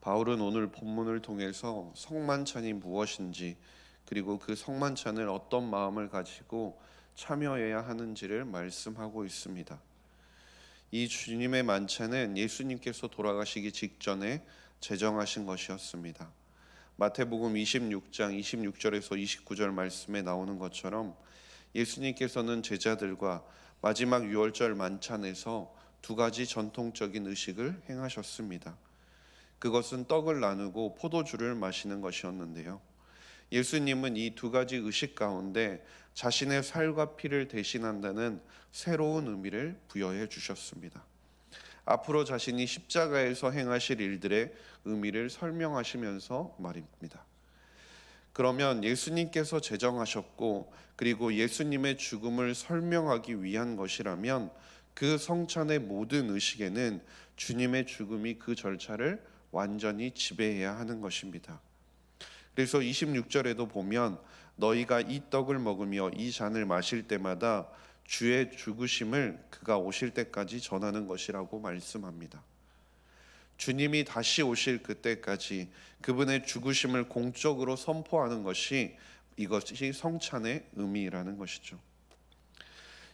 바울은 오늘 본문을 통해서 성만찬이 무엇인지, 그리고 그 성만찬을 어떤 마음을 가지고 참여해야 하는지를 말씀하고 있습니다. 이 주님의 만찬은 예수님께서 돌아가시기 직전에 제정하신 것이었습니다. 마태복음 26장 26절에서 29절 말씀에 나오는 것처럼 예수님께서는 제자들과 마지막 유월절 만찬에서 두 가지 전통적인 의식을 행하셨습니다. 그것은 떡을 나누고 포도주를 마시는 것이었는데요. 예수님은 이 두 가지 의식 가운데 자신의 살과 피를 대신한다는 새로운 의미를 부여해 주셨습니다. 앞으로 자신이 십자가에서 행하실 일들의 의미를 설명하시면서 말입니다. 그러면 예수님께서 제정하셨고, 그리고 예수님의 죽음을 설명하기 위한 것이라면 그 성찬의 모든 의식에는 주님의 죽음이 그 절차를 완전히 지배해야 하는 것입니다. 그래서 26절에도 보면 너희가 이 떡을 먹으며 이 잔을 마실 때마다 주의 죽으심을 그가 오실 때까지 전하는 것이라고 말씀합니다. 주님이 다시 오실 그때까지 그분의 죽으심을 공적으로 선포하는 것이, 이것이 성찬의 의미라는 것이죠.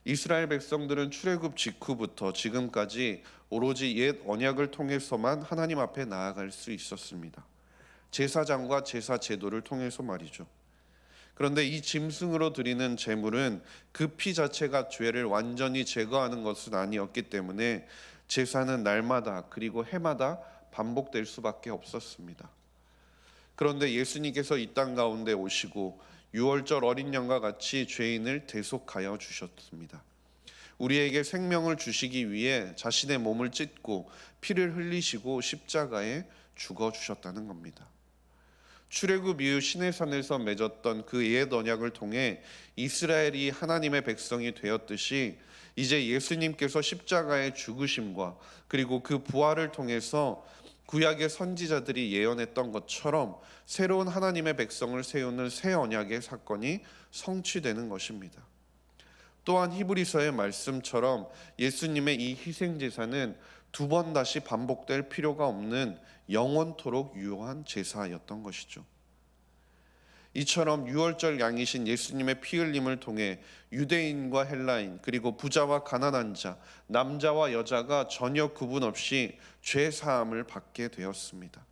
이스라엘 백성들은 출애굽 직후부터 지금까지 오로지 옛 언약을 통해서만 하나님 앞에 나아갈 수 있었습니다. 제사장과 제사 제도를 통해서 말이죠. 그런데 이 짐승으로 드리는 제물은 그 피 자체가 죄를 완전히 제거하는 것은 아니었기 때문에 제사는 날마다 그리고 해마다 반복될 수밖에 없었습니다. 그런데 예수님께서 이 땅 가운데 오시고 유월절 어린 양과 같이 죄인을 대속하여 주셨습니다. 우리에게 생명을 주시기 위해 자신의 몸을 찢고 피를 흘리시고 십자가에 죽어 주셨다는 겁니다. 출애굽 이후 시내산에서 맺었던 그 옛 언약을 통해 이스라엘이 하나님의 백성이 되었듯이, 이제 예수님께서 십자가의 죽으심과 그리고 그 부활을 통해서 구약의 선지자들이 예언했던 것처럼 새로운 하나님의 백성을 세우는 새 언약의 사건이 성취되는 것입니다. 또한 히브리서의 말씀처럼 예수님의 이 희생제사는 두 번 다시 반복될 필요가 없는 영원토록 유효한 제사였던 것이죠. 이처럼 유월절 양이신 예수님의 피 흘림을 통해 유대인과 헬라인, 그리고 부자와 가난한 자, 남자와 여자가 전혀 구분 없이 죄 사함을 받게 되었습니다.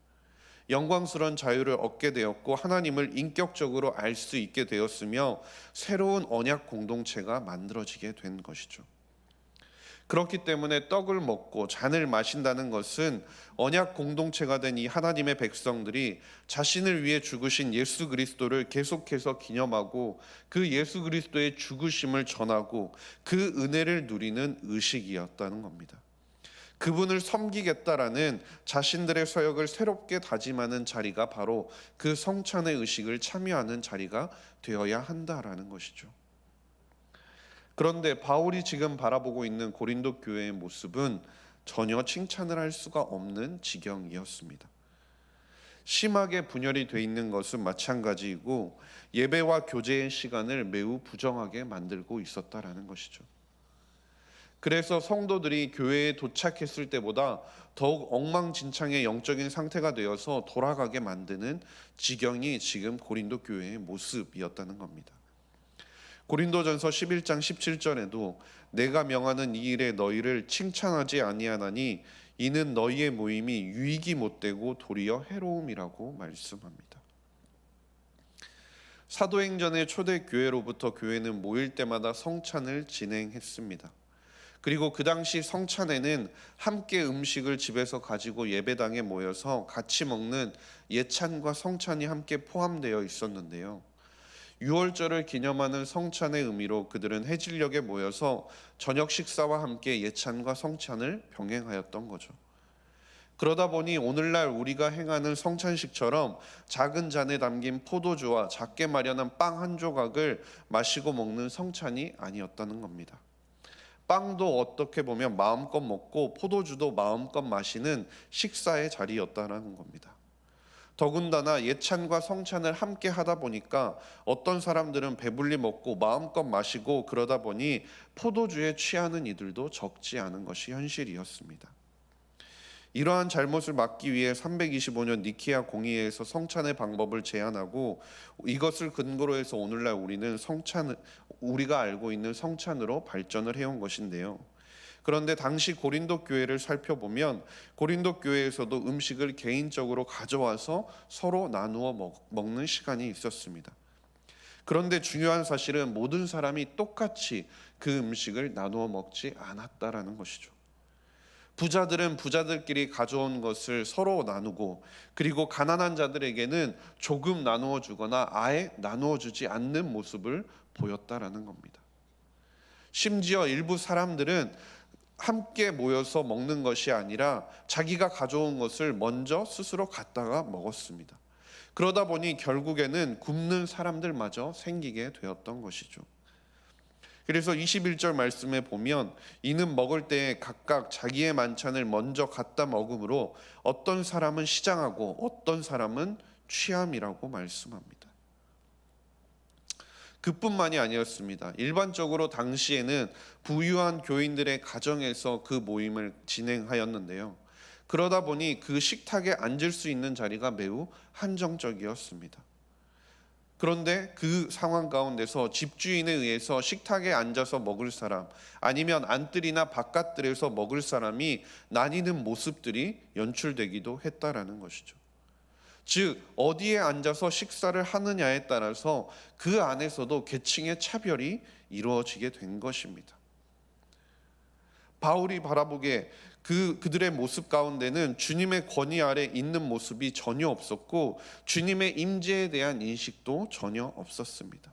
영광스러운 자유를 얻게 되었고 하나님을 인격적으로 알 수 있게 되었으며 새로운 언약 공동체가 만들어지게 된 것이죠. 그렇기 때문에 떡을 먹고 잔을 마신다는 것은 언약 공동체가 된 이 하나님의 백성들이 자신을 위해 죽으신 예수 그리스도를 계속해서 기념하고 그 예수 그리스도의 죽으심을 전하고 그 은혜를 누리는 의식이었다는 겁니다. 그분을 섬기겠다라는 자신들의 서역을 새롭게 다짐하는 자리가 바로 그 성찬의 의식을 참여하는 자리가 되어야 한다라는 것이죠. 그런데 바울이 지금 바라보고 있는 고린도 교회의 모습은 전혀 칭찬을 할 수가 없는 지경이었습니다. 심하게 분열이 돼 있는 것은 마찬가지이고 예배와 교제의 시간을 매우 부정하게 만들고 있었다라는 것이죠. 그래서 성도들이 교회에 도착했을 때보다 더욱 엉망진창의 영적인 상태가 되어서 돌아가게 만드는 지경이 지금 고린도 교회의 모습이었다는 겁니다. 고린도전서 11장 17절에도 내가 명하는 이 일에 너희를 칭찬하지 아니하나니 이는 너희의 모임이 유익이 못되고 도리어 해로움이라고 말씀합니다. 사도행전의 초대 교회로부터 교회는 모일 때마다 성찬을 진행했습니다. 그리고 그 당시 성찬에는 함께 음식을 집에서 가지고 예배당에 모여서 같이 먹는 예찬과 성찬이 함께 포함되어 있었는데요. 유월절을 기념하는 성찬의 의미로 그들은 해질녘에 모여서 저녁 식사와 함께 예찬과 성찬을 병행하였던 거죠. 그러다 보니 오늘날 우리가 행하는 성찬식처럼 작은 잔에 담긴 포도주와 작게 마련한 빵 한 조각을 마시고 먹는 성찬이 아니었다는 겁니다. 빵도 어떻게 보면 마음껏 먹고 포도주도 마음껏 마시는 식사의 자리였다는 겁니다. 더군다나 예찬과 성찬을 함께 하다 보니까 어떤 사람들은 배불리 먹고 마음껏 마시고 그러다 보니 포도주에 취하는 이들도 적지 않은 것이 현실이었습니다. 이러한 잘못을 막기 위해 325년 니케아 공의회에서 성찬의 방법을 제안하고 이것을 근거로 해서 오늘날 우리가 알고 있는 성찬으로 발전을 해온 것인데요. 그런데 당시 고린도 교회를 살펴보면 고린도 교회에서도 음식을 개인적으로 가져와서 서로 나누어 먹는 시간이 있었습니다. 그런데 중요한 사실은 모든 사람이 똑같이 그 음식을 나누어 먹지 않았다라는 것이죠. 부자들은 부자들끼리 가져온 것을 서로 나누고, 그리고 가난한 자들에게는 조금 나누어 주거나 아예 나누어 주지 않는 모습을 보였다라는 겁니다. 심지어 일부 사람들은 함께 모여서 먹는 것이 아니라 자기가 가져온 것을 먼저 스스로 갖다가 먹었습니다. 그러다 보니 결국에는 굶는 사람들마저 생기게 되었던 것이죠. 그래서 21절 말씀에 보면 이는 먹을 때에 각각 자기의 만찬을 먼저 갖다 먹음으로 어떤 사람은 시장하고 어떤 사람은 취함이라고 말씀합니다. 그뿐만이 아니었습니다. 일반적으로 당시에는 부유한 교인들의 가정에서 그 모임을 진행하였는데요. 그러다 보니 그 식탁에 앉을 수 있는 자리가 매우 한정적이었습니다. 그런데 그 상황 가운데서 집주인에 의해서 식탁에 앉아서 먹을 사람, 아니면 안뜰이나 바깥뜰에서 먹을 사람이 나뉘는 모습들이 연출되기도 했다라는 것이죠. 즉 어디에 앉아서 식사를 하느냐에 따라서 그 안에서도 계층의 차별이 이루어지게 된 것입니다. 바울이 바라보기에 그들의 모습 가운데는 주님의 권위 아래 있는 모습이 전혀 없었고 주님의 임재에 대한 인식도 전혀 없었습니다.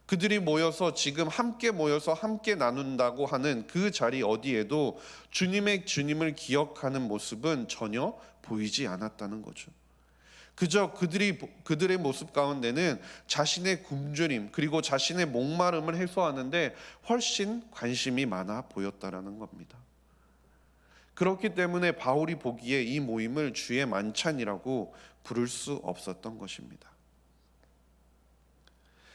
그들이 모여서 지금 함께 모여서 함께 나눈다고 하는 그 자리 어디에도 주님을 기억하는 모습은 전혀 보이지 않았다는 거죠. 그저 그들의 모습 가운데는 자신의 굶주림 그리고 자신의 목마름을 해소하는데 훨씬 관심이 많아 보였다라는 겁니다. 그렇기 때문에 바울이 보기에 이 모임을 주의 만찬이라고 부를 수 없었던 것입니다.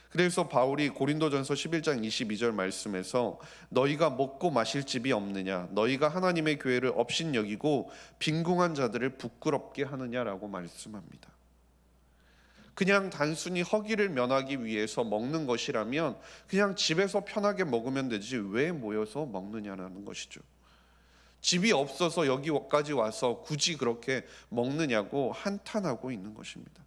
그래서 바울이 고린도전서 11장 22절 말씀에서 너희가 먹고 마실 집이 없느냐, 너희가 하나님의 교회를 업신여기고 빈궁한 자들을 부끄럽게 하느냐라고 말씀합니다. 그냥 단순히 허기를 면하기 위해서 먹는 것이라면 그냥 집에서 편하게 먹으면 되지 왜 모여서 먹느냐라는 것이죠. 집이 없어서 여기까지 와서 굳이 그렇게 먹느냐고 한탄하고 있는 것입니다.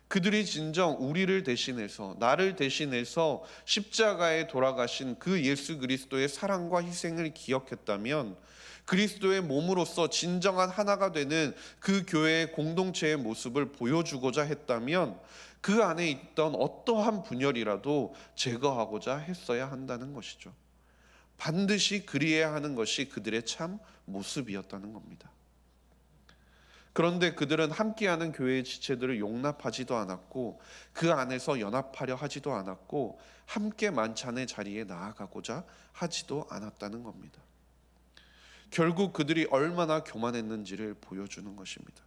그들이 진정 우리를 대신해서 나를 대신해서 십자가에 돌아가신 그 예수 그리스도의 사랑과 희생을 기억했다면 그리스도의 몸으로서 진정한 하나가 되는 그 교회의 공동체의 모습을 보여주고자 했다면 그 안에 있던 어떠한 분열이라도 제거하고자 했어야 한다는 것이죠. 반드시 그리해야 하는 것이 그들의 참 모습이었다는 겁니다. 그런데 그들은 함께하는 교회의 지체들을 용납하지도 않았고 그 안에서 연합하려 하지도 않았고 함께 만찬의 자리에 나아가고자 하지도 않았다는 겁니다. 결국 그들이 얼마나 교만했는지를 보여주는 것입니다.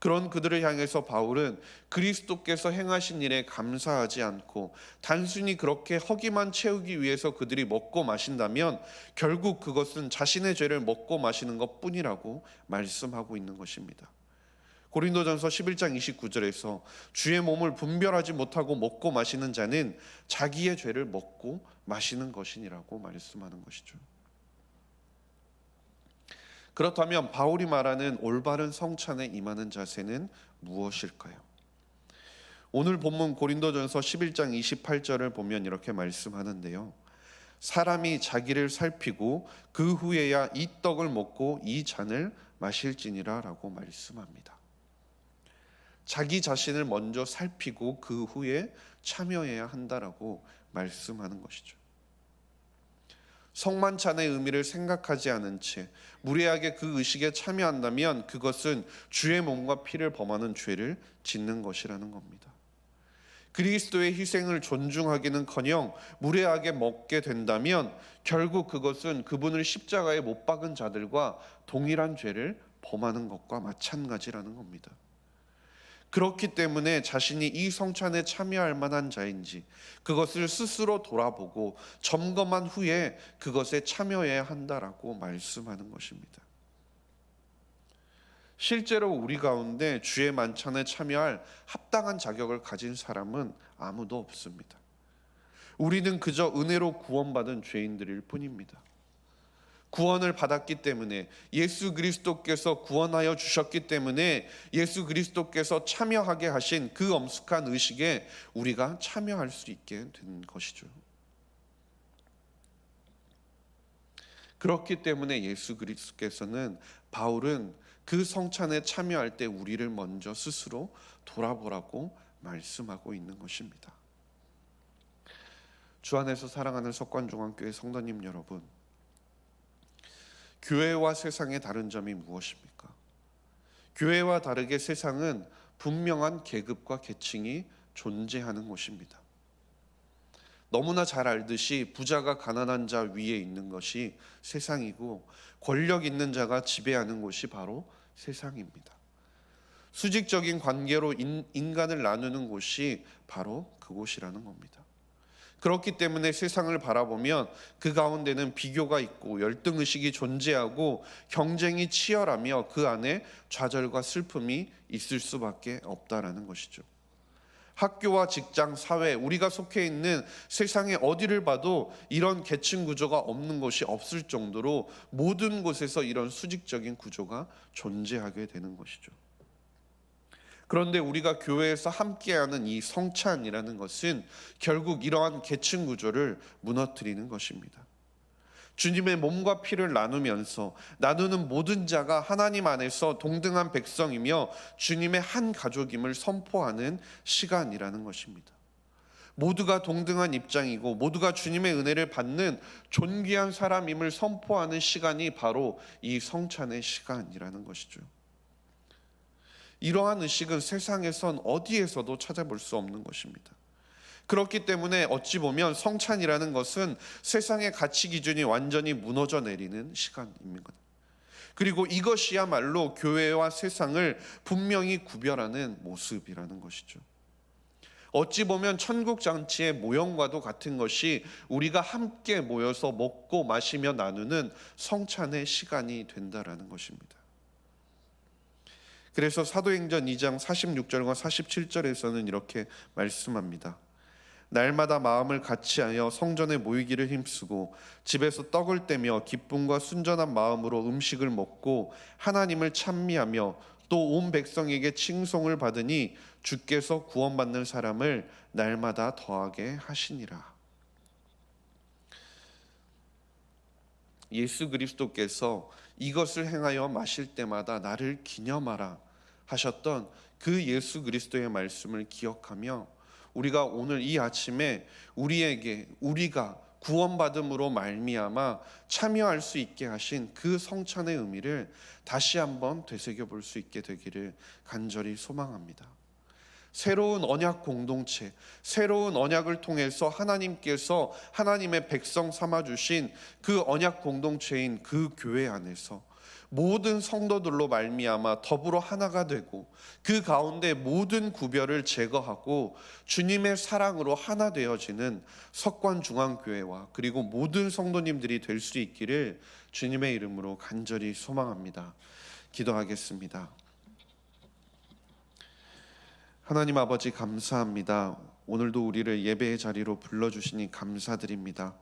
그런 그들을 향해서 바울은 그리스도께서 행하신 일에 감사하지 않고 단순히 그렇게 허기만 채우기 위해서 그들이 먹고 마신다면 결국 그것은 자신의 죄를 먹고 마시는 것뿐이라고 말씀하고 있는 것입니다. 고린도전서 11장 29절에서 주의 몸을 분별하지 못하고 먹고 마시는 자는 자기의 죄를 먹고 마시는 것이니라고 말씀하는 것이죠. 그렇다면 바울이 말하는 올바른 성찬에 임하는 자세는 무엇일까요? 오늘 본문 고린도전서 11장 28절을 보면 이렇게 말씀하는데요. 사람이 자기를 살피고 그 후에야 이 떡을 먹고 이 잔을 마실지니라 라고 말씀합니다. 자기 자신을 먼저 살피고 그 후에 참여해야 한다라고 말씀하는 것이죠. 성만찬의 의미를 생각하지 않은 채 무례하게 그 의식에 참여한다면 그것은 주의 몸과 피를 범하는 죄를 짓는 것이라는 겁니다. 그리스도의 희생을 존중하기는커녕 무례하게 먹게 된다면 결국 그것은 그분을 십자가에 못 박은 자들과 동일한 죄를 범하는 것과 마찬가지라는 겁니다. 그렇기 때문에 자신이 이 성찬에 참여할 만한 자인지 그것을 스스로 돌아보고 점검한 후에 그것에 참여해야 한다라고 말씀하는 것입니다. 실제로 우리 가운데 주의 만찬에 참여할 합당한 자격을 가진 사람은 아무도 없습니다. 우리는 그저 은혜로 구원받은 죄인들일 뿐입니다. 구원을 받았기 때문에, 예수 그리스도께서 구원하여 주셨기 때문에 예수 그리스도께서 참여하게 하신 그 엄숙한 의식에 우리가 참여할 수 있게 된 것이죠. 그렇기 때문에 예수 그리스도께서는, 바울은 그 성찬에 참여할 때 우리를 먼저 스스로 돌아보라고 말씀하고 있는 것입니다. 주 안에서 사랑하는 석관중앙교회 성도님 여러분, 교회와 세상의 다른 점이 무엇입니까? 교회와 다르게 세상은 분명한 계급과 계층이 존재하는 곳입니다. 너무나 잘 알듯이 부자가 가난한 자 위에 있는 것이 세상이고, 권력 있는 자가 지배하는 곳이 바로 세상입니다. 수직적인 관계로 인간을 나누는 곳이 바로 그곳이라는 겁니다. 그렇기 때문에 세상을 바라보면 그 가운데는 비교가 있고 열등의식이 존재하고 경쟁이 치열하며 그 안에 좌절과 슬픔이 있을 수밖에 없다라는 것이죠. 학교와 직장, 사회, 우리가 속해 있는 세상의 어디를 봐도 이런 계층 구조가 없는 곳이 없을 정도로 모든 곳에서 이런 수직적인 구조가 존재하게 되는 것이죠. 그런데 우리가 교회에서 함께하는 이 성찬이라는 것은 결국 이러한 계층 구조를 무너뜨리는 것입니다. 주님의 몸과 피를 나누는 모든 자가 하나님 안에서 동등한 백성이며 주님의 한 가족임을 선포하는 시간이라는 것입니다. 모두가 동등한 입장이고 모두가 주님의 은혜를 받는 존귀한 사람임을 선포하는 시간이 바로 이 성찬의 시간이라는 것이죠. 이러한 의식은 세상에선 어디에서도 찾아볼 수 없는 것입니다. 그렇기 때문에 어찌 보면 성찬이라는 것은 세상의 가치 기준이 완전히 무너져 내리는 시간입니다. 그리고 이것이야말로 교회와 세상을 분명히 구별하는 모습이라는 것이죠. 어찌 보면 천국 잔치의 모형과도 같은 것이 우리가 함께 모여서 먹고 마시며 나누는 성찬의 시간이 된다라는 것입니다. 그래서 사도행전 2장 46절과 47절에서는 이렇게 말씀합니다. 날마다 마음을 같이하여 성전에 모이기를 힘쓰고 집에서 떡을 떼며 기쁨과 순전한 마음으로 음식을 먹고 하나님을 찬미하며 또 온 백성에게 칭송을 받으니 주께서 구원받는 사람을 날마다 더하게 하시니라. 예수 그리스도께서 이것을 행하여 마실 때마다 나를 기념하라 하셨던 그 예수 그리스도의 말씀을 기억하며 우리가 오늘 이 아침에 우리가 구원받음으로 말미암아 참여할 수 있게 하신 그 성찬의 의미를 다시 한번 되새겨 볼 수 있게 되기를 간절히 소망합니다. 새로운 언약 공동체, 새로운 언약을 통해서 하나님께서 하나님의 백성 삼아주신 그 언약 공동체인 그 교회 안에서 모든 성도들로 말미암아 더불어 하나가 되고 그 가운데 모든 구별을 제거하고 주님의 사랑으로 하나 되어지는 석관중앙교회와 그리고 모든 성도님들이 될 수 있기를 주님의 이름으로 간절히 소망합니다. 기도하겠습니다. 하나님 아버지 감사합니다. 오늘도 우리를 예배의 자리로 불러주시니 감사드립니다.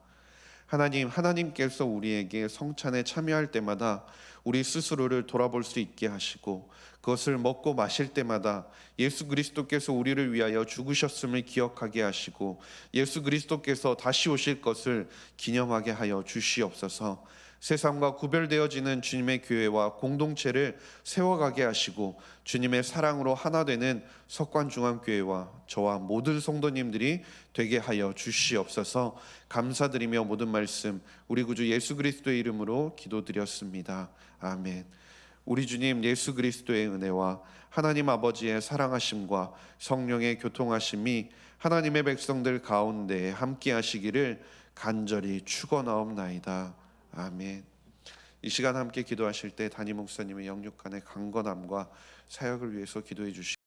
하나님께서 우리에게 성찬에 참여할 때마다 우리 스스로를 돌아볼 수 있게 하시고 그것을 먹고 마실 때마다 예수 그리스도께서 우리를 위하여 죽으셨음을 기억하게 하시고 예수 그리스도께서 다시 오실 것을 기념하게 하여 주시옵소서. 세상과 구별되어지는 주님의 교회와 공동체를 세워가게 하시고 주님의 사랑으로 하나 되는 석관중앙교회와 저와 모든 성도님들이 되게 하여 주시옵소서. 감사드리며 모든 말씀 우리 구주 예수 그리스도의 이름으로 기도드렸습니다. 아멘. 우리 주님 예수 그리스도의 은혜와 하나님 아버지의 사랑하심과 성령의 교통하심이 하나님의 백성들 가운데 함께 하시기를 간절히 축원하옵나이다. 아멘. 이 시간 함께 기도하실 때 담임 목사님의 영육간의 강건함과 사역을 위해서 기도해 주시기